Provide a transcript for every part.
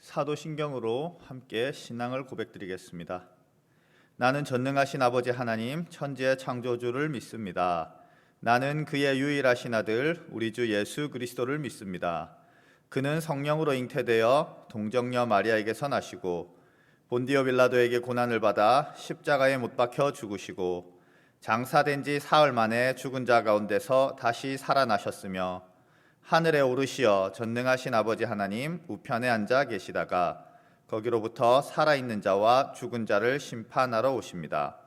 사도신경으로 함께 신앙을 고백드리겠습니다. 나는 전능하신 아버지 하나님 천지의 창조주를 믿습니다. 나는 그의 유일하신 아들 우리 주 예수 그리스도를 믿습니다. 그는 성령으로 잉태되어 동정녀 마리아에게서 나시고 본디오 빌라도에게 고난을 받아 십자가에 못 박혀 죽으시고 장사된 지 사흘 만에 죽은 자 가운데서 다시 살아나셨으며 하늘에 오르시어 전능하신 아버지 하나님 우편에 앉아 계시다가 거기로부터 살아있는 자와 죽은 자를 심판하러 오십니다.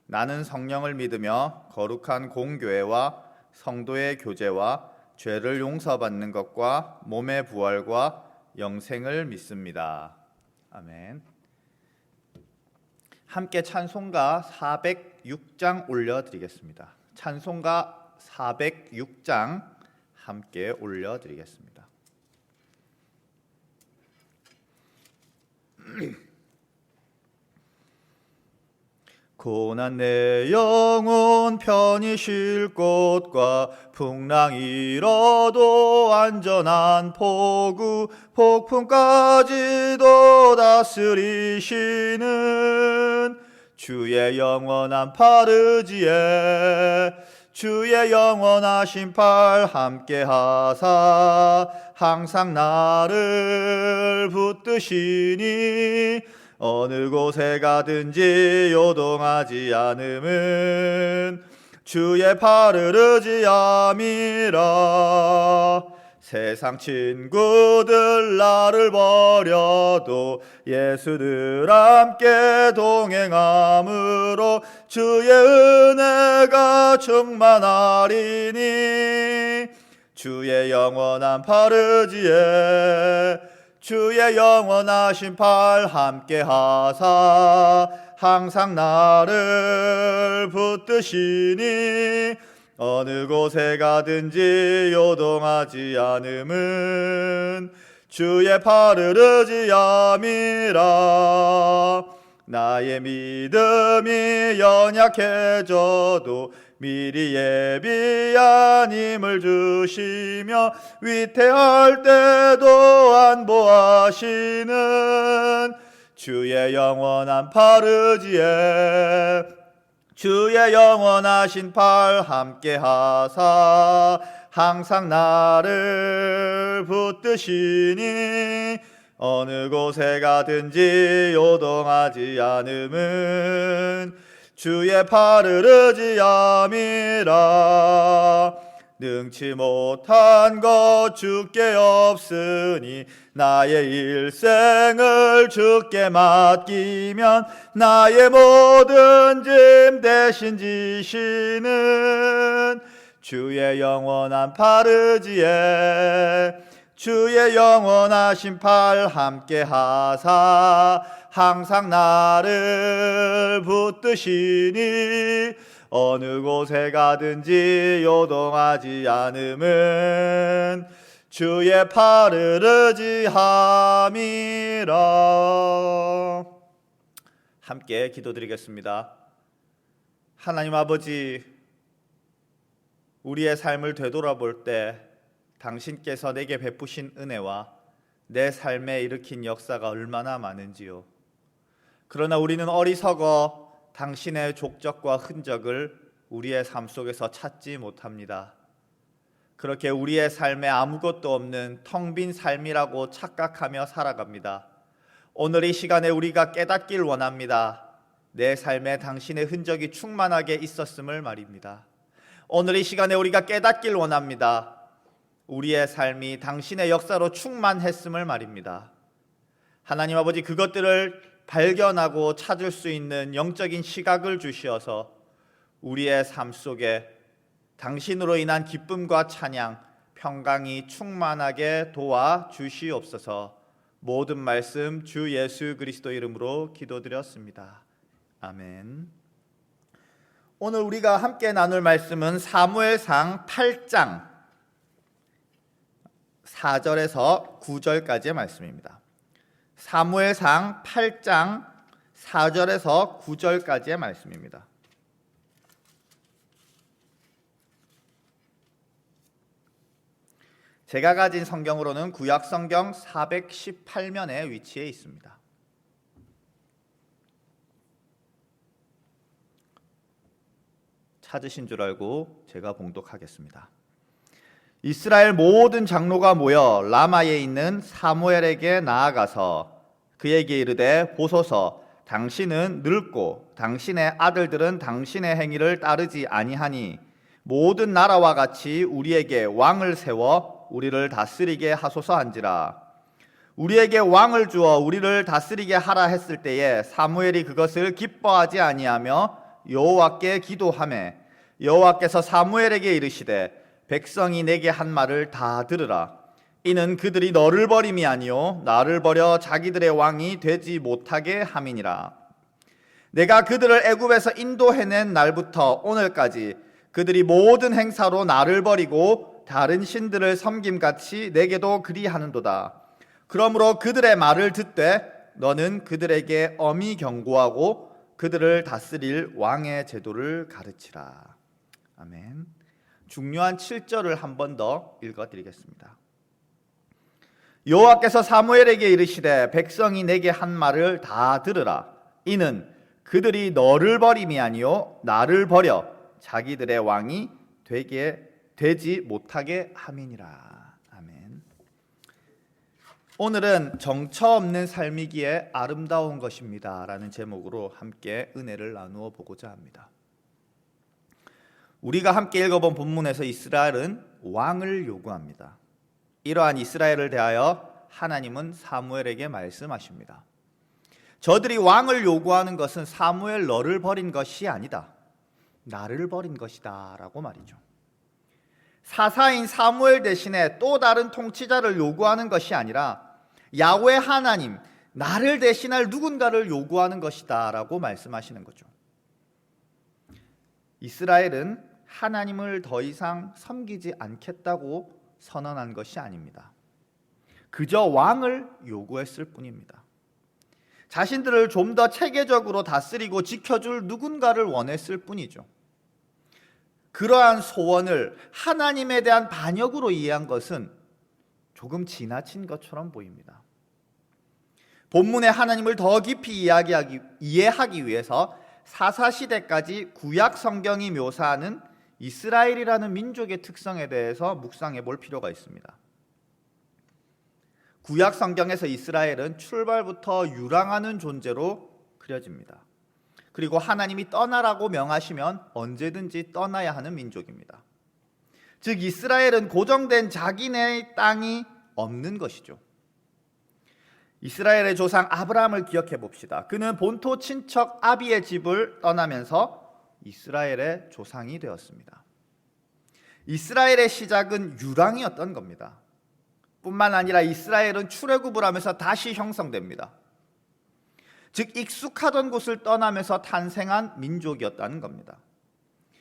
나는 성령을 믿으며 거룩한 공교회와 성도의 교제와 죄를 용서받는 것과 몸의 부활과 영생을 믿습니다. 아멘. 함께 찬송가 406장 올려드리겠습니다. 찬송가 406장 함께 올려드리겠습니다. 고난 내 영혼 편히 쉴 곳과 풍랑 일어도 안전한 포구 폭풍까지도 다스리시는 주의 영원한 팔 의지에 주의 영원하신 팔 함께 하사 항상 나를 붙드시니 어느 곳에 가든지 요동하지 않음은 주의 팔을 의지함이라. 세상 친구들 나를 버려도 예수 늘 함께 동행함으로 주의 은혜가 충만하리니 주의 영원한 팔 의지에 주의 영원하신 팔 함께 하사 항상 나를 붙드시니 어느 곳에 가든지 요동하지 않음은 주의 팔을 의지함이라. 나의 믿음이 연약해져도 미리 예비한 힘을 주시며 위태할 때도 안보하시는 주의 영원한 팔 의지에 주의 영원하신 팔 함께 하사 항상 나를 붙드시니 어느 곳에 가든지 요동하지 않음은 주의 팔을 의지함이라. 능치 못한 것 주께 없으니 나의 일생을 주께 맡기면 나의 모든 짐 대신 지시는 주의 영원한 팔 의지에 주의 영원하신 팔 함께 하사 항상 나를 붙드시니 어느 곳에 가든지 요동하지 않음은 주의 팔을 의지함이라. 함께 기도드리겠습니다. 하나님 아버지, 우리의 삶을 되돌아볼 때 당신께서 내게 베푸신 은혜와 내 삶에 일으킨 역사가 얼마나 많은지요. 그러나 우리는 어리석어 당신의 족적과 흔적을 우리의 삶 속에서 찾지 못합니다. 그렇게 우리의 삶에 아무것도 없는 텅 빈 삶이라고 착각하며 살아갑니다. 오늘 이 시간에 우리가 깨닫길 원합니다. 내 삶에 당신의 흔적이 충만하게 있었음을 말입니다. 오늘 이 시간에 우리가 깨닫길 원합니다. 우리의 삶이 당신의 역사로 충만했음을 말입니다. 하나님 아버지, 그것들을 발견하고 찾을 수 있는 영적인 시각을 주시어서 우리의 삶 속에 당신으로 인한 기쁨과 찬양, 평강이 충만하게 도와주시옵소서. 모든 말씀 주 예수 그리스도 이름으로 기도드렸습니다. 아멘. 오늘 우리가 함께 나눌 말씀은 사무엘상 8장 4절에서 9절까지의 말씀입니다. 사무엘상 8장 4절에서 9절까지의 말씀입니다. 제가 가진 성경으로는 구약 성경 418면에 위치해 있습니다. 찾으신 줄 알고 제가 봉독하겠습니다. 이스라엘 모든 장로가 모여 라마에 있는 사무엘에게 나아가서 그에게 이르되 보소서, 당신은 늙고 당신의 아들들은 당신의 행위를 따르지 아니하니 모든 나라와 같이 우리에게 왕을 세워 우리를 다스리게 하소서 한지라. 우리에게 왕을 주어 우리를 다스리게 하라 했을 때에 사무엘이 그것을 기뻐하지 아니하며 여호와께 기도하매 여호와께서 사무엘에게 이르시되 백성이 내게 한 말을 다 들으라. 이는 그들이 너를 버림이 아니요 나를 버려 자기들의 왕이 되지 못하게 함이니라. 내가 그들을 애굽에서 인도해낸 날부터 오늘까지 그들이 모든 행사로 나를 버리고 다른 신들을 섬김같이 내게도 그리하는도다. 그러므로 그들의 말을 듣되 너는 그들에게 엄히 경고하고 그들을 다스릴 왕의 제도를 가르치라. 아멘. 중요한 7절을 한 번 더 읽어드리겠습니다. 여호와께서 사무엘에게 이르시되 백성이 내게 한 말을 다 들으라. 이는 그들이 너를 버림이 아니요 나를 버려 자기들의 왕이 되지 못하게 함이니라. 아멘. 오늘은 정처 없는 삶이기에 아름다운 것입니다 라는 제목으로 함께 은혜를 나누어 보고자 합니다. 우리가 함께 읽어본 본문에서 이스라엘은 왕을 요구합니다. 이러한 이스라엘을 대하여 하나님은 사무엘에게 말씀하십니다. 저들이 왕을 요구하는 것은 사무엘 너를 버린 것이 아니다, 나를 버린 것이다 라고 말이죠. 사사인 사무엘 대신에 또 다른 통치자를 요구하는 것이 아니라 야훼 하나님, 나를 대신할 누군가를 요구하는 것이다 라고 말씀하시는 거죠. 이스라엘은 하나님을 더 이상 섬기지 않겠다고 선언한 것이 아닙니다. 그저 왕을 요구했을 뿐입니다. 자신들을 좀 더 체계적으로 다스리고 지켜줄 누군가를 원했을 뿐이죠. 그러한 소원을 하나님에 대한 반역으로 이해한 것은 조금 지나친 것처럼 보입니다. 본문에 하나님을 더 깊이 이해하기 위해서 사사시대까지 구약 성경이 묘사하는 이스라엘이라는 민족의 특성에 대해서 묵상해 볼 필요가 있습니다. 구약 성경에서 이스라엘은 출발부터 유랑하는 존재로 그려집니다. 그리고 하나님이 떠나라고 명하시면 언제든지 떠나야 하는 민족입니다. 즉 이스라엘은 고정된 자기네의 땅이 없는 것이죠. 이스라엘의 조상 아브라함을 기억해 봅시다. 그는 본토 친척 아비의 집을 떠나면서 이스라엘의 조상이 되었습니다. 이스라엘의 시작은 유랑이었던 겁니다. 뿐만 아니라 이스라엘은 출애굽을 하면서 다시 형성됩니다. 즉 익숙하던 곳을 떠나면서 탄생한 민족이었다는 겁니다.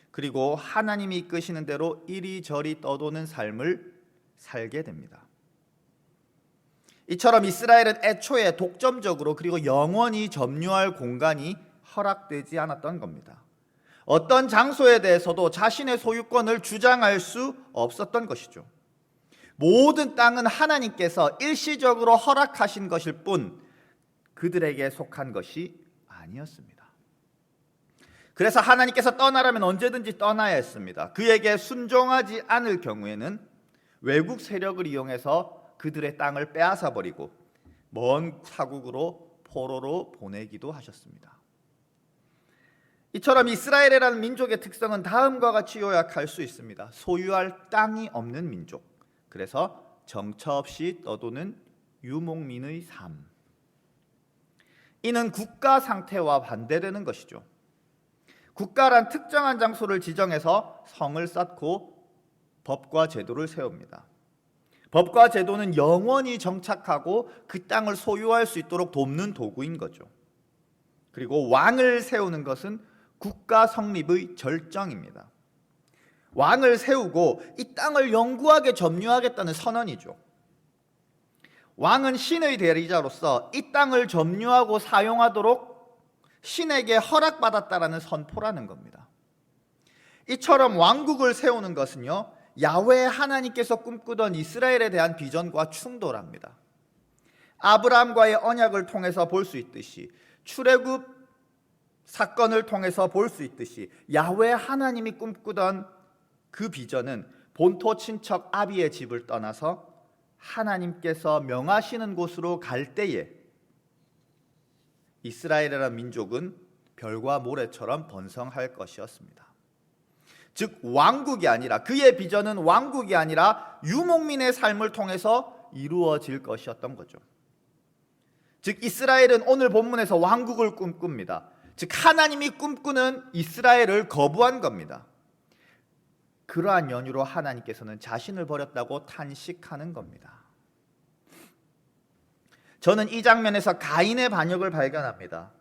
그리고 하나님이 이끄시는 대로 이리저리 떠도는 삶을 살게 됩니다. 이처럼 이스라엘은 애초에 독점적으로 그리고 영원히 점유할 공간이 허락되지 않았던 겁니다. 어떤 장소에 대해서도 자신의 소유권을 주장할 수 없었던 것이죠. 모든 땅은 하나님께서 일시적으로 허락하신 것일 뿐 그들에게 속한 것이 아니었습니다. 그래서 하나님께서 떠나라면 언제든지 떠나야 했습니다. 그에게 순종하지 않을 경우에는 외국 세력을 이용해서 그들의 땅을 빼앗아 버리고 먼 타국으로 포로로 보내기도 하셨습니다. 이처럼 이스라엘이라는 민족의 특성은 다음과 같이 요약할 수 있습니다. 소유할 땅이 없는 민족, 그래서 정처 없이 떠도는 유목민의 삶. 이는 국가 상태와 반대되는 것이죠. 국가란 특정한 장소를 지정해서 성을 쌓고 법과 제도를 세웁니다. 법과 제도는 영원히 정착하고 그 땅을 소유할 수 있도록 돕는 도구인 거죠. 그리고 왕을 세우는 것은 국가 성립의 절정입니다. 왕을 세우고 이 땅을 영구하게 점유하겠다는 선언이죠. 왕은 신의 대리자로서 이 땅을 점유하고 사용하도록 신에게 허락받았다라는 선포라는 겁니다. 이처럼 왕국을 세우는 것은요, 야훼 하나님께서 꿈꾸던 이스라엘에 대한 비전과 충돌합니다. 아브라함과의 언약을 통해서 볼 수 있듯이, 출애굽 사건을 통해서 볼 수 있듯이 야훼 하나님이 꿈꾸던 그 비전은 본토 친척 아비의 집을 떠나서 하나님께서 명하시는 곳으로 갈 때에 이스라엘이라는 민족은 별과 모래처럼 번성할 것이었습니다. 즉 왕국이 아니라, 그의 비전은 왕국이 아니라 유목민의 삶을 통해서 이루어질 것이었던 거죠. 즉 이스라엘은 오늘 본문에서 왕국을 꿈꿉니다. 즉 하나님이 꿈꾸는 이스라엘을 거부한 겁니다. 그러한 연유로 하나님께서는 자신을 버렸다고 탄식하는 겁니다. 저는 이 장면에서 가인의 반역을 발견합니다.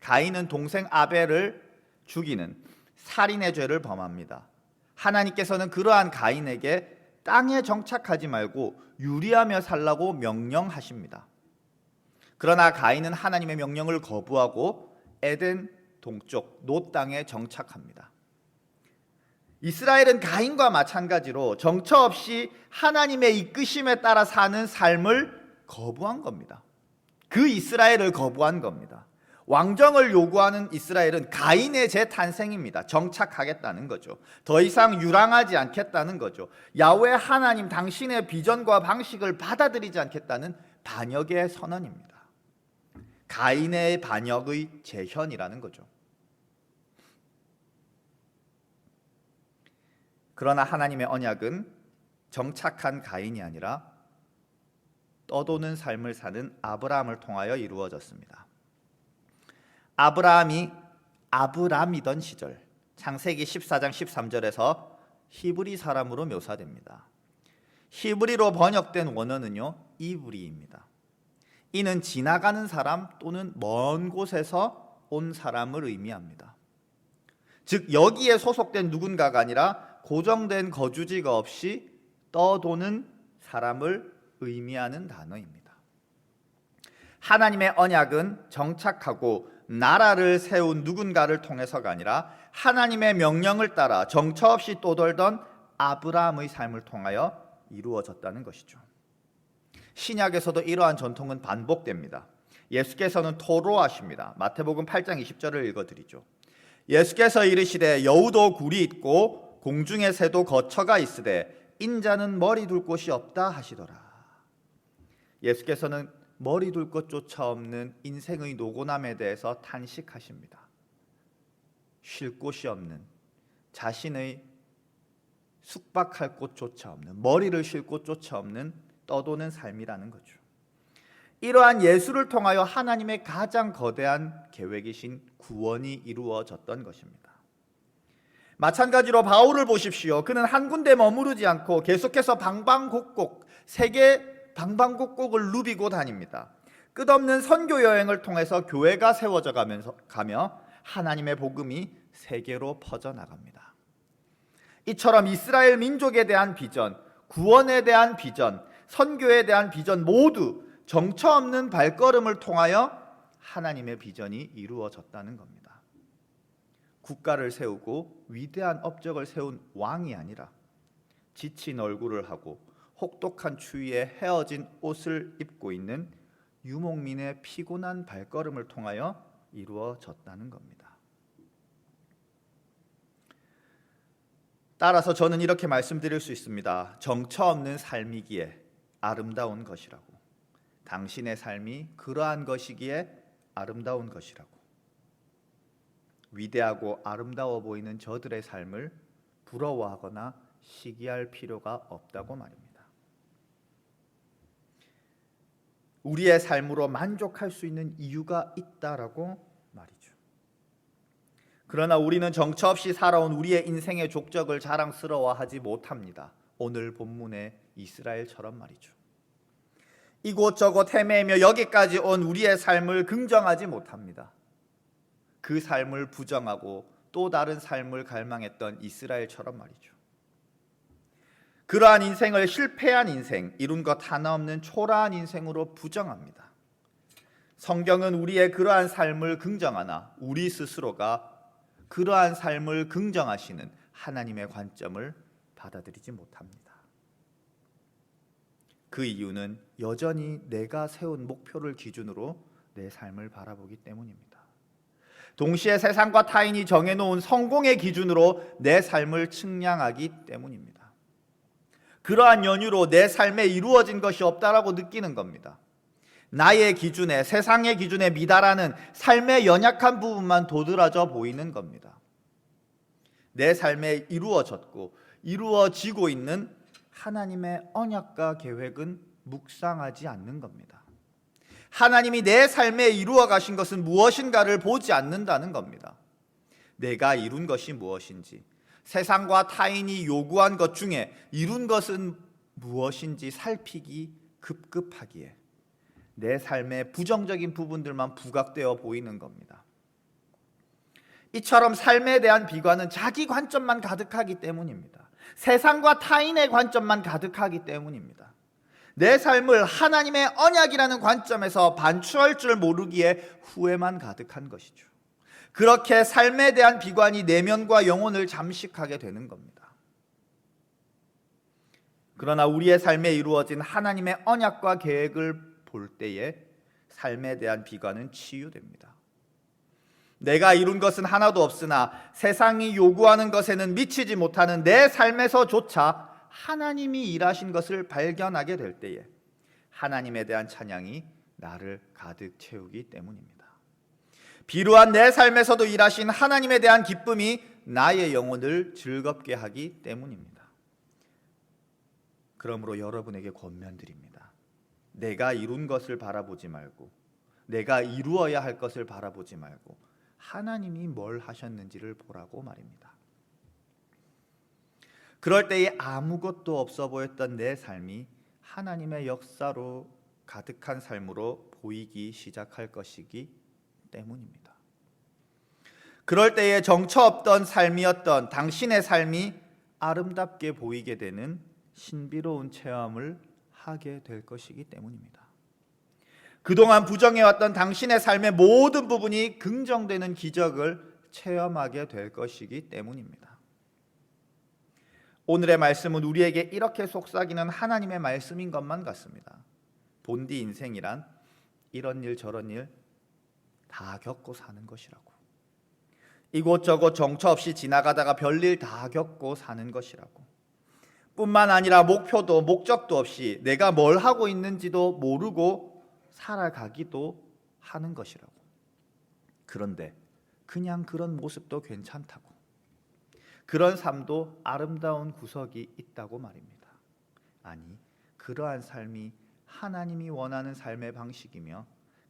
가인은 동생 아벨을 죽이는 살인의 죄를 범합니다. 하나님께서는 그러한 가인에게 땅에 정착하지 말고 유리하며 살라고 명령하십니다. 그러나 가인은 하나님의 명령을 거부하고 에덴 동쪽 노 땅에 정착합니다. 이스라엘은 가인과 마찬가지로 정처 없이 하나님의 이끄심에 따라 사는 삶을 거부한 겁니다. 그 이스라엘을 거부한 겁니다. 왕정을 요구하는 이스라엘은 가인의 재탄생입니다. 정착하겠다는 거죠. 더 이상 유랑하지 않겠다는 거죠. 야훼 하나님 당신의 비전과 방식을 받아들이지 않겠다는 반역의 선언입니다. 가인의 반역의 재현이라는 거죠. 그러나 하나님의 언약은 정착한 가인이 아니라 떠도는 삶을 사는 아브라함을 통하여 이루어졌습니다. 아브라함이 아브람이던 시절, 창세기 14장 13절에서 히브리 사람으로 묘사됩니다. 히브리로 번역된 원어는요, 이브리입니다. 이는 지나가는 사람 또는 먼 곳에서 온 사람을 의미합니다. 즉 여기에 소속된 누군가가 아니라 고정된 거주지가 없이 떠도는 사람을 의미하는 단어입니다. 하나님의 언약은 정착하고 나라를 세운 누군가를 통해서가 아니라 하나님의 명령을 따라 정처 없이 떠돌던 아브라함의 삶을 통하여 이루어졌다는 것이죠. 신약에서도 이러한 전통은 반복됩니다. 예수께서는 토로하십니다. 마태복음 8장 20절을 읽어드리죠. 예수께서 이르시되 여우도 굴이 있고 공중의 새도 거처가 있으되 인자는 머리 둘 곳이 없다 하시더라. 예수께서는 머리 둘 곳조차 없는 인생의 노곤함에 대해서 탄식하십니다. 쉴 곳이 없는, 자신의 숙박할 곳조차 없는, 머리를 쉴 곳조차 없는 떠도는 삶이라는 거죠. 이러한 예수를 통하여 하나님의 가장 거대한 계획이신 구원이 이루어졌던 것입니다. 마찬가지로 바울을 보십시오. 그는 한 군데 머무르지 않고 계속해서 방방곡곡, 세계 방방곡곡을 누비고 다닙니다. 끝없는 선교 여행을 통해서 교회가 세워져 가며 하나님의 복음이 세계로 퍼져나갑니다. 이처럼 이스라엘 민족에 대한 비전, 구원에 대한 비전, 선교에 대한 비전 모두 정처 없는 발걸음을 통하여 하나님의 비전이 이루어졌다는 겁니다. 국가를 세우고 위대한 업적을 세운 왕이 아니라 지친 얼굴을 하고 혹독한 추위에 헤어진 옷을 입고 있는 유목민의 피곤한 발걸음을 통하여 이루어졌다는 겁니다. 따라서 저는 이렇게 말씀드릴 수 있습니다. 정처 없는 삶이기에 아름다운 것이라고, 당신의 삶이 그러한 것이기에 아름다운 것이라고, 위대하고 아름다워 보이는 저들의 삶을 부러워하거나 시기할 필요가 없다고 말입니다. 우리의 삶으로 만족할 수 있는 이유가 있다라고 말이죠. 그러나 우리는 정처 없이 살아온 우리의 인생의 족적을 자랑스러워하지 못합니다. 오늘 본문의 이스라엘처럼 말이죠. 이곳저곳 헤매며 여기까지 온 우리의 삶을 긍정하지 못합니다. 그 삶을 부정하고 또 다른 삶을 갈망했던 이스라엘처럼 말이죠. 그러한 인생을 실패한 인생, 이룬 것 하나 없는 초라한 인생으로 부정합니다. 성경은 우리의 그러한 삶을 긍정하나 우리 스스로가 그러한 삶을 긍정하시는 하나님의 관점을 받아들이지 못합니다. 그 이유는 여전히 내가 세운 목표를 기준으로 내 삶을 바라보기 때문입니다. 동시에 세상과 타인이 정해놓은 성공의 기준으로 내 삶을 측량하기 때문입니다. 그러한 연유로 내 삶에 이루어진 것이 없다라고 느끼는 겁니다. 나의 기준에, 세상의 기준에 미달하는 삶의 연약한 부분만 도드라져 보이는 겁니다. 내 삶에 이루어졌고 이루어지고 있는 하나님의 언약과 계획은 묵상하지 않는 겁니다. 하나님이 내 삶에 이루어 가신 것은 무엇인가를 보지 않는다는 겁니다. 내가 이룬 것이 무엇인지, 세상과 타인이 요구한 것 중에 이룬 것은 무엇인지 살피기 급급하기에 내 삶의 부정적인 부분들만 부각되어 보이는 겁니다. 이처럼 삶에 대한 비관은 자기 관점만 가득하기 때문입니다. 세상과 타인의 관점만 가득하기 때문입니다. 내 삶을 하나님의 언약이라는 관점에서 반추할 줄 모르기에 후회만 가득한 것이죠. 그렇게 삶에 대한 비관이 내면과 영혼을 잠식하게 되는 겁니다. 그러나 우리의 삶에 이루어진 하나님의 언약과 계획을 볼 때에 삶에 대한 비관은 치유됩니다. 내가 이룬 것은 하나도 없으나 세상이 요구하는 것에는 미치지 못하는 내 삶에서조차 하나님이 일하신 것을 발견하게 될 때에 하나님에 대한 찬양이 나를 가득 채우기 때문입니다. 비루한 내 삶에서도 일하신 하나님에 대한 기쁨이 나의 영혼을 즐겁게 하기 때문입니다. 그러므로 여러분에게 권면드립니다. 내가 이룬 것을 바라보지 말고, 내가 이루어야 할 것을 바라보지 말고 하나님이 뭘 하셨는지를 보라고 말입니다. 그럴 때에 아무것도 없어 보였던 내 삶이 하나님의 역사로 가득한 삶으로 보이기 시작할 것이기 때문입니다. 그럴 때에 정처 없던 삶이었던 당신의 삶이 아름답게 보이게 되는 신비로운 체험을 하게 될 것이기 때문입니다. 그동안 부정해왔던 당신의 삶의 모든 부분이 긍정되는 기적을 체험하게 될 것이기 때문입니다. 오늘의 말씀은 우리에게 이렇게 속삭이는 하나님의 말씀인 것만 같습니다. 본디 인생이란 이런 일 저런 일 다 겪고 사는 것이라고. 이곳저곳 정처 없이 지나가다가 별일 다 겪고 사는 것이라고. 뿐만 아니라 목표도 목적도 없이 내가 뭘 하고 있는지도 모르고 살아가기도 하는 것이라고. 그런데 그냥 그런 모습도 괜찮다고. 그런 삶도 아름다운 구석이 있다고 말입니다. 아니, 그러한 삶이 하나님이 원하는 삶의 방식이며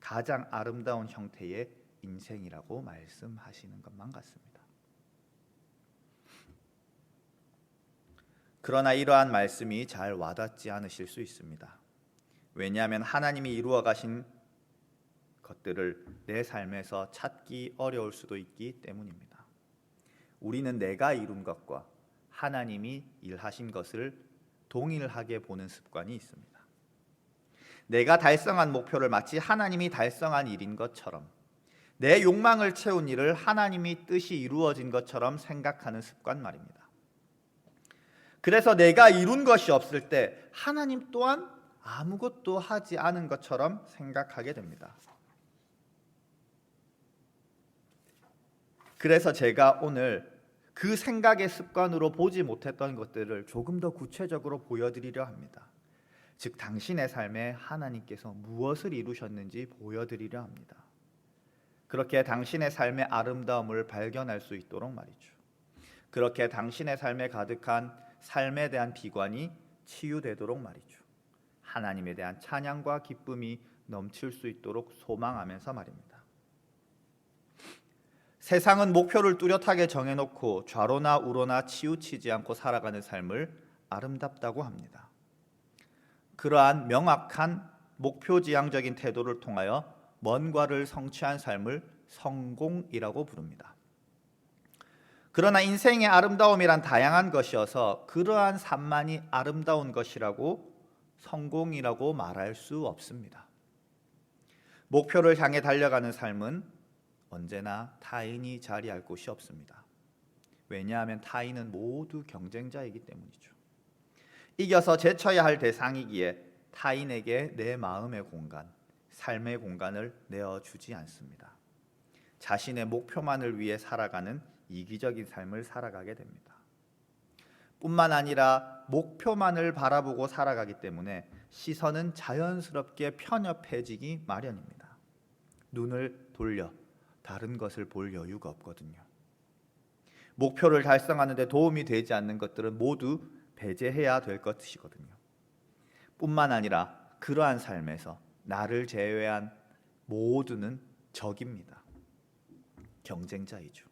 가장 아름다운 형태의 인생이라고 말씀하시는 것만 같습니다. 그러나 이러한 말씀이 잘 와닿지 않으실 수 있습니다. 왜냐하면 하나님이 이루어 가신 것들을 내 삶에서 찾기 어려울 수도 있기 때문입니다. 우리는 내가 이룬 것과 하나님이 일하신 것을 동일하게 보는 습관이 있습니다. 내가 달성한 목표를 마치 하나님이 달성한 일인 것처럼, 내 욕망을 채운 일을 하나님이 뜻이 이루어진 것처럼 생각하는 습관 말입니다. 그래서 내가 이룬 것이 없을 때 하나님 또한 아무것도 하지 않은 것처럼 생각하게 됩니다. 그래서 제가 오늘 그 생각의 습관으로 보지 못했던 것들을 조금 더 구체적으로 보여드리려 합니다. 즉 당신의 삶에 하나님께서 무엇을 이루셨는지 보여드리려 합니다. 그렇게 당신의 삶의 아름다움을 발견할 수 있도록 말이죠. 그렇게 당신의 삶에 가득한 삶에 대한 비관이 치유되도록 말이죠. 하나님에 대한 찬양과 기쁨이 넘칠 수 있도록 소망하면서 말입니다. 세상은 목표를 뚜렷하게 정해놓고 좌로나 우로나 치우치지 않고 살아가는 삶을 아름답다고 합니다. 그러한 명확한 목표지향적인 태도를 통하여 뭔가를 성취한 삶을 성공이라고 부릅니다. 그러나 인생의 아름다움이란 다양한 것이어서 그러한 삶만이 아름다운 것이라고 성공이라고 말할 수 없습니다. 목표를 향해 달려가는 삶은 언제나 타인이 자리할 곳이 없습니다. 왜냐하면 타인은 모두 경쟁자이기 때문이죠. 이겨서 제쳐야 할 대상이기에 타인에게 내 마음의 공간, 삶의 공간을 내어주지 않습니다. 자신의 목표만을 위해 살아가는 이기적인 삶을 살아가게 됩니다. 뿐만 아니라 목표만을 바라보고 살아가기 때문에 시선은 자연스럽게 편협해지기 마련입니다. 눈을 돌려 다른 것을 볼 여유가 없거든요. 목표를 달성하는 데 도움이 되지 않는 것들은 모두 배제해야 될 것이거든요. 뿐만 아니라 그러한 삶에서 나를 제외한 모두는 적입니다. 경쟁자이죠.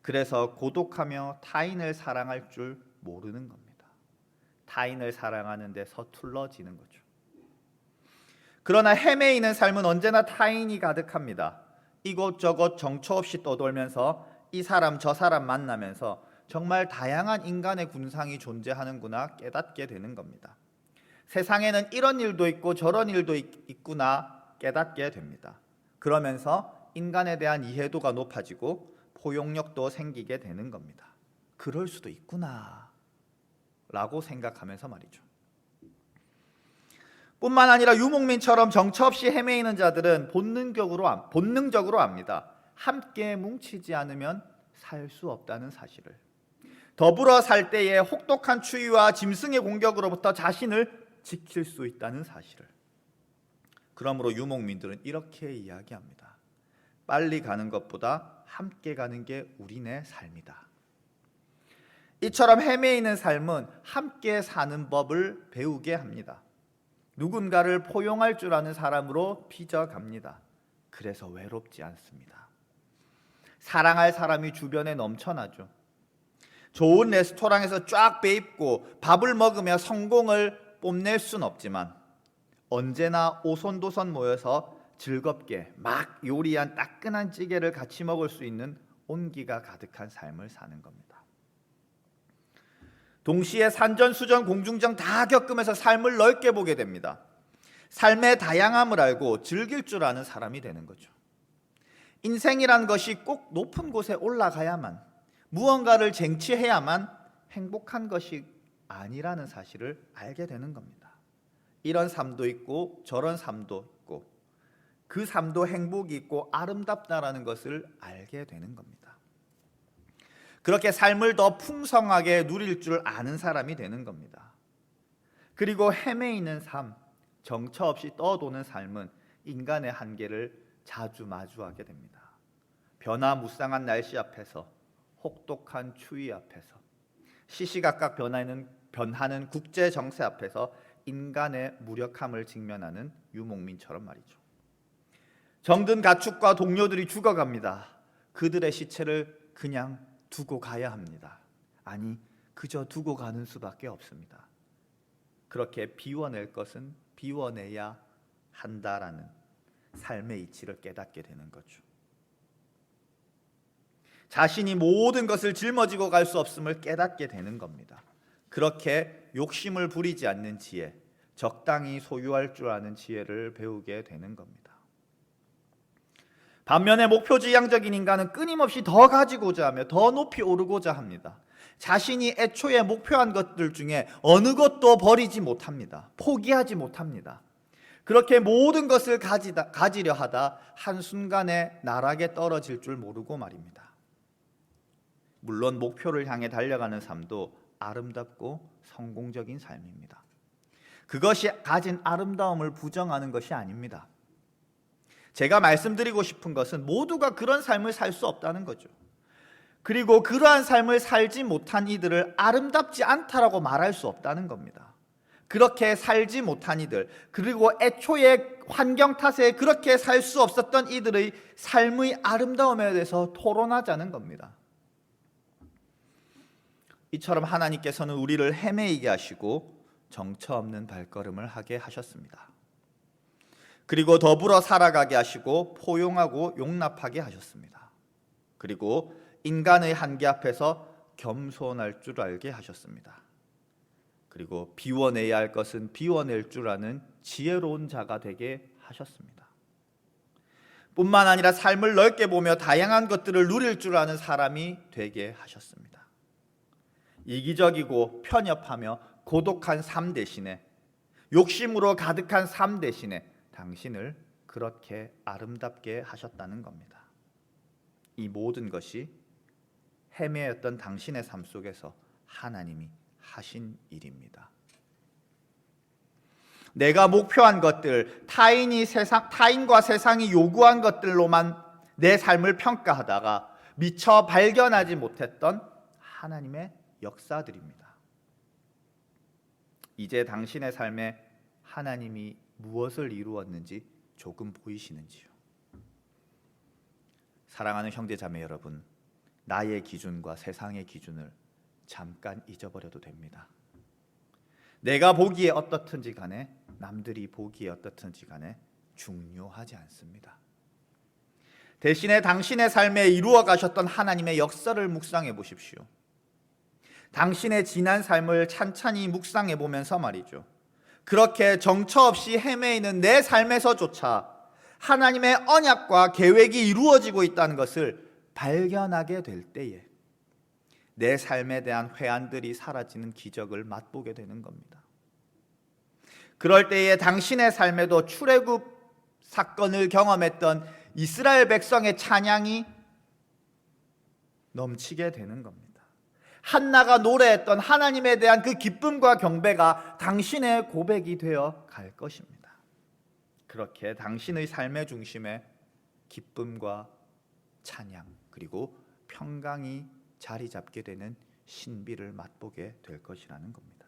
그래서 고독하며 타인을 사랑할 줄 모르는 겁니다. 타인을 사랑하는 데 서툴러지는 거죠. 그러나 헤매이는 삶은 언제나 타인이 가득합니다. 이곳저곳 정처 없이 떠돌면서 이 사람 저 사람 만나면서 정말 다양한 인간의 군상이 존재하는구나 깨닫게 되는 겁니다. 세상에는 이런 일도 있고 저런 일도 있구나 깨닫게 됩니다. 그러면서 인간에 대한 이해도가 높아지고 포용력도 생기게 되는 겁니다. 그럴 수도 있구나 라고 생각하면서 말이죠. 뿐만 아니라 유목민처럼 정처 없이 헤매이는 자들은 본능적으로 압니다. 함께 뭉치지 않으면 살 수 없다는 사실을. 더불어 살 때에 혹독한 추위와 짐승의 공격으로부터 자신을 지킬 수 있다는 사실을. 그러므로 유목민들은 이렇게 이야기합니다. 빨리 가는 것보다 함께 가는 게 우리네 삶이다. 이처럼 헤매이는 삶은 함께 사는 법을 배우게 합니다. 누군가를 포용할 줄 아는 사람으로 빚어갑니다. 그래서 외롭지 않습니다. 사랑할 사람이 주변에 넘쳐나죠. 좋은 레스토랑에서 쫙 배입고 밥을 먹으며 성공을 뽐낼 순 없지만 언제나 오손도손 모여서 즐겁게 막 요리한 따끈한 찌개를 같이 먹을 수 있는 온기가 가득한 삶을 사는 겁니다. 동시에 산전수전 공중전 다 겪으면서 삶을 넓게 보게 됩니다. 삶의 다양함을 알고 즐길 줄 아는 사람이 되는 거죠. 인생이란 것이 꼭 높은 곳에 올라가야만, 무언가를 쟁취해야만 행복한 것이 아니라는 사실을 알게 되는 겁니다. 이런 삶도 있고 저런 삶도 있고 그 삶도 행복이 있고 아름답다라는 것을 알게 되는 겁니다. 그렇게 삶을 더 풍성하게 누릴 줄 아는 사람이 되는 겁니다. 그리고 헤매이는 삶, 정처 없이 떠도는 삶은 인간의 한계를 자주 마주하게 됩니다. 변화무쌍한 날씨 앞에서, 혹독한 추위 앞에서, 시시각각 변하는 국제 정세 앞에서 인간의 무력함을 직면하는 유목민처럼 말이죠. 정든 가축과 동료들이 죽어갑니다. 그들의 시체를 그냥 두고 가야 합니다. 아니, 그저 두고 가는 수밖에 없습니다. 그렇게 비워낼 것은 비워내야 한다라는 삶의 이치를 깨닫게 되는 거죠. 자신이 모든 것을 짊어지고 갈 수 없음을 깨닫게 되는 겁니다. 그렇게 욕심을 부리지 않는 지혜, 적당히 소유할 줄 아는 지혜를 배우게 되는 겁니다. 반면에 목표지향적인 인간은 끊임없이 더 가지고자 하며 더 높이 오르고자 합니다. 자신이 애초에 목표한 것들 중에 어느 것도 버리지 못합니다. 포기하지 못합니다. 그렇게 모든 것을 가지려 하다 한순간에 나락에 떨어질 줄 모르고 말입니다. 물론 목표를 향해 달려가는 삶도 아름답고 성공적인 삶입니다. 그것이 가진 아름다움을 부정하는 것이 아닙니다. 제가 말씀드리고 싶은 것은 모두가 그런 삶을 살 수 없다는 거죠. 그리고 그러한 삶을 살지 못한 이들을 아름답지 않다라고 말할 수 없다는 겁니다. 그렇게 살지 못한 이들, 그리고 애초에 환경 탓에 그렇게 살 수 없었던 이들의 삶의 아름다움에 대해서 토론하자는 겁니다. 이처럼 하나님께서는 우리를 헤매이게 하시고 정처 없는 발걸음을 하게 하셨습니다. 그리고 더불어 살아가게 하시고 포용하고 용납하게 하셨습니다. 그리고 인간의 한계 앞에서 겸손할 줄 알게 하셨습니다. 그리고 비워내야 할 것은 비워낼 줄 아는 지혜로운 자가 되게 하셨습니다. 뿐만 아니라 삶을 넓게 보며 다양한 것들을 누릴 줄 아는 사람이 되게 하셨습니다. 이기적이고 편협하며 고독한 삶 대신에, 욕심으로 가득한 삶 대신에 당신을 그렇게 아름답게 하셨다는 겁니다. 이 모든 것이 헤매였던 당신의 삶 속에서 하나님이 하신 일입니다. 내가 목표한 것들, 타인과 세상이 요구한 것들로만 내 삶을 평가하다가 미처 발견하지 못했던 하나님의 역사들입니다. 이제 당신의 삶에 하나님이 무엇을 이루었는지 조금 보이시는지요? 사랑하는 형제자매 여러분, 나의 기준과 세상의 기준을 잠깐 잊어버려도 됩니다. 내가 보기에 어떻든지 간에, 남들이 보기에 어떻든지 간에 중요하지 않습니다. 대신에 당신의 삶에 이루어 가셨던 하나님의 역사를 묵상해 보십시오. 당신의 지난 삶을 찬찬히 묵상해 보면서 말이죠, 그렇게 정처 없이 헤매이는 내 삶에서조차 하나님의 언약과 계획이 이루어지고 있다는 것을 발견하게 될 때에 내 삶에 대한 회한들이 사라지는 기적을 맛보게 되는 겁니다. 그럴 때에 당신의 삶에도 출애굽 사건을 경험했던 이스라엘 백성의 찬양이 넘치게 되는 겁니다. 한나가 노래했던 하나님에 대한 그 기쁨과 경배가 당신의 고백이 되어 갈 것입니다. 그렇게 당신의 삶의 중심에 기쁨과 찬양 그리고 평강이 자리 잡게 되는 신비를 맛보게 될 것이라는 겁니다.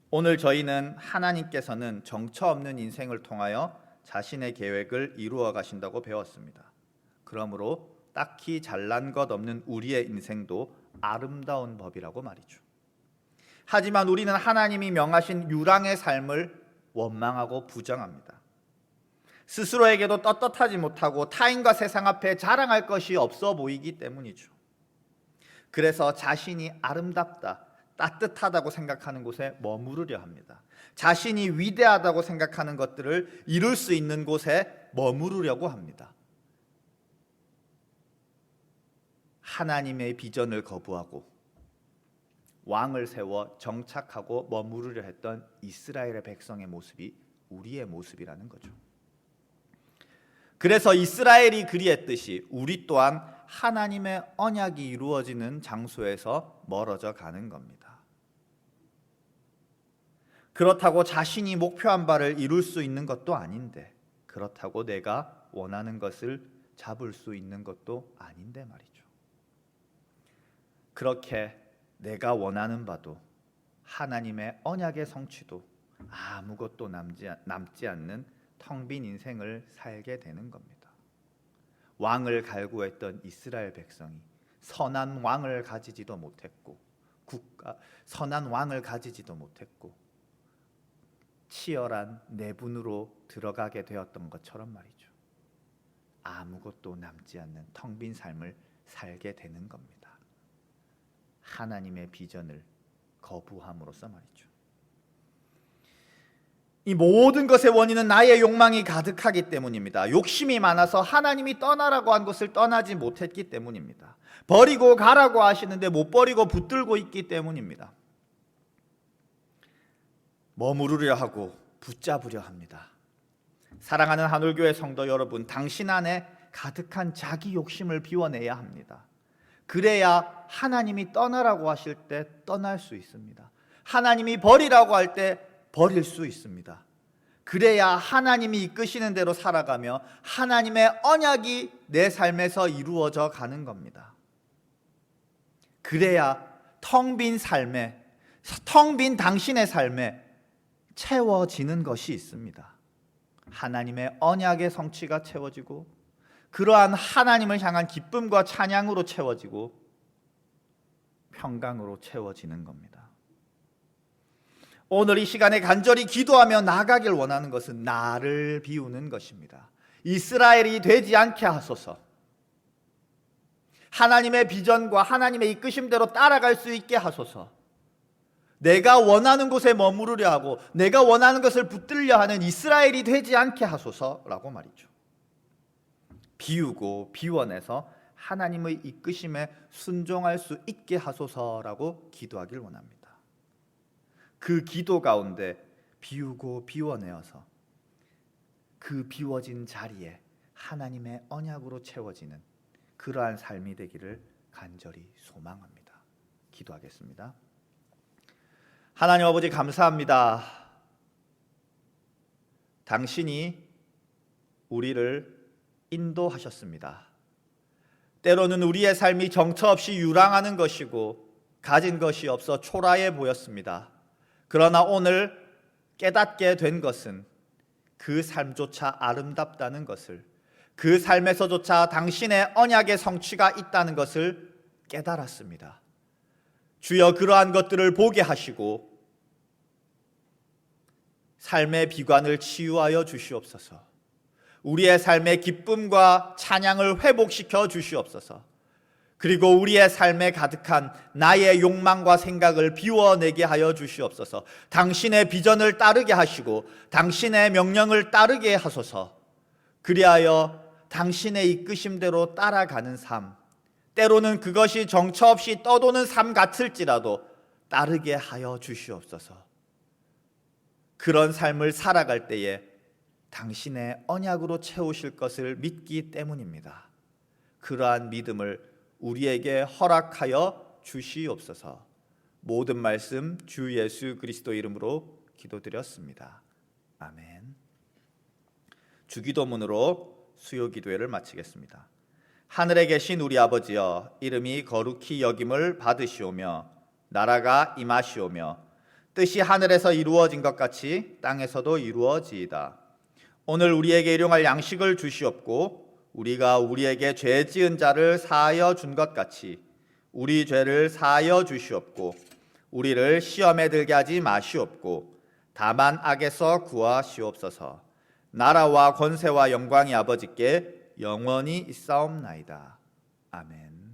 오늘 저희는 하나님께서는 정처 없는 인생을 통하여 자신의 계획을 이루어 가신다고 배웠습니다. 그러므로 딱히 잘난 것 없는 우리의 인생도 아름다운 법이라고 말이죠. 하지만 우리는 하나님이 명하신 유랑의 삶을 원망하고 부정합니다. 스스로에게도 떳떳하지 못하고 타인과 세상 앞에 자랑할 것이 없어 보이기 때문이죠. 그래서 자신이 아름답다, 따뜻하다고 생각하는 곳에 머무르려 합니다. 자신이 위대하다고 생각하는 것들을 이룰 수 있는 곳에 머무르려고 합니다. 하나님의 비전을 거부하고 왕을 세워 정착하고 머무르려 했던 이스라엘의 백성의 모습이 우리의 모습이라는 거죠. 그래서 이스라엘이 그리했듯이 우리 또한 하나님의 언약이 이루어지는 장소에서 멀어져 가는 겁니다. 그렇다고 자신이 목표한 바를 이룰 수 있는 것도 아닌데, 그렇다고 내가 원하는 것을 잡을 수 있는 것도 아닌데 말이죠. 그렇게 내가 원하는 바도 하나님의 언약의 성취도 아무것도 남지 않는 텅 빈 인생을 살게 되는 겁니다. 왕을 갈구했던 이스라엘 백성이 선한 왕을 가지지도 못했고 선한 왕을 가지지도 못했고 치열한 내분으로 들어가게 되었던 것처럼 말이죠. 아무것도 남지 않는 텅 빈 삶을 살게 되는 겁니다. 하나님의 비전을 거부함으로써 말이죠. 이 모든 것의 원인은 나의 욕망이 가득하기 때문입니다. 욕심이 많아서 하나님이 떠나라고 한 것을 떠나지 못했기 때문입니다. 버리고 가라고 하시는데 못 버리고 붙들고 있기 때문입니다. 머무르려 하고 붙잡으려 합니다. 사랑하는 하늘교회 성도 여러분, 당신 안에 가득한 자기 욕심을 비워내야 합니다. 그래야 하나님이 떠나라고 하실 때 떠날 수 있습니다. 하나님이 버리라고 할 때 버릴 수 있습니다. 그래야 하나님이 이끄시는 대로 살아가며 하나님의 언약이 내 삶에서 이루어져 가는 겁니다. 그래야 텅 빈 삶에, 텅 빈 당신의 삶에 채워지는 것이 있습니다. 하나님의 언약의 성취가 채워지고 그러한 하나님을 향한 기쁨과 찬양으로 채워지고 평강으로 채워지는 겁니다. 오늘 이 시간에 간절히 기도하며 나아가길 원하는 것은 나를 비우는 것입니다. 이스라엘이 되지 않게 하소서. 하나님의 비전과 하나님의 이끄심대로 따라갈 수 있게 하소서. 내가 원하는 곳에 머무르려 하고 내가 원하는 것을 붙들려 하는 이스라엘이 되지 않게 하소서라고 말이죠. 비우고 비워내서 하나님의 이끄심에 순종할 수 있게 하소서라고 기도하길 원합니다. 그 기도 가운데 비우고 비워내어서 그 비워진 자리에 하나님의 언약으로 채워지는 그러한 삶이 되기를 간절히 소망합니다. 기도하겠습니다. 하나님 아버지 감사합니다. 당신이 우리를 인도하셨습니다. 때로는 우리의 삶이 정처 없이 유랑하는 것이고 가진 것이 없어 초라해 보였습니다. 그러나 오늘 깨닫게 된 것은 그 삶조차 아름답다는 것을, 그 삶에서조차 당신의 언약의 성취가 있다는 것을 깨달았습니다. 주여 그러한 것들을 보게 하시고 삶의 비관을 치유하여 주시옵소서. 우리의 삶의 기쁨과 찬양을 회복시켜 주시옵소서. 그리고 우리의 삶에 가득한 나의 욕망과 생각을 비워내게 하여 주시옵소서. 당신의 비전을 따르게 하시고 당신의 명령을 따르게 하소서. 그리하여 당신의 이끄심대로 따라가는 삶, 때로는 그것이 정처 없이 떠도는 삶 같을지라도 따르게 하여 주시옵소서. 그런 삶을 살아갈 때에 당신의 언약으로 채우실 것을 믿기 때문입니다. 그러한 믿음을 우리에게 허락하여 주시옵소서. 모든 말씀 주 예수 그리스도 이름으로 기도드렸습니다. 아멘. 주기도문으로 수요 기도회를 마치겠습니다. 하늘에 계신 우리 아버지여, 이름이 거룩히 여김을 받으시오며 나라가 임하시오며 뜻이 하늘에서 이루어진 것 같이 땅에서도 이루어지이다. 오늘 우리에게 일용할 양식을 주시옵고 우리가 우리에게 죄 지은 자를 사하여 준 것 같이 우리 죄를 사하여 주시옵고 우리를 시험에 들게 하지 마시옵고 다만 악에서 구하시옵소서. 나라와 권세와 영광이 아버지께 영원히 있사옵나이다. 아멘.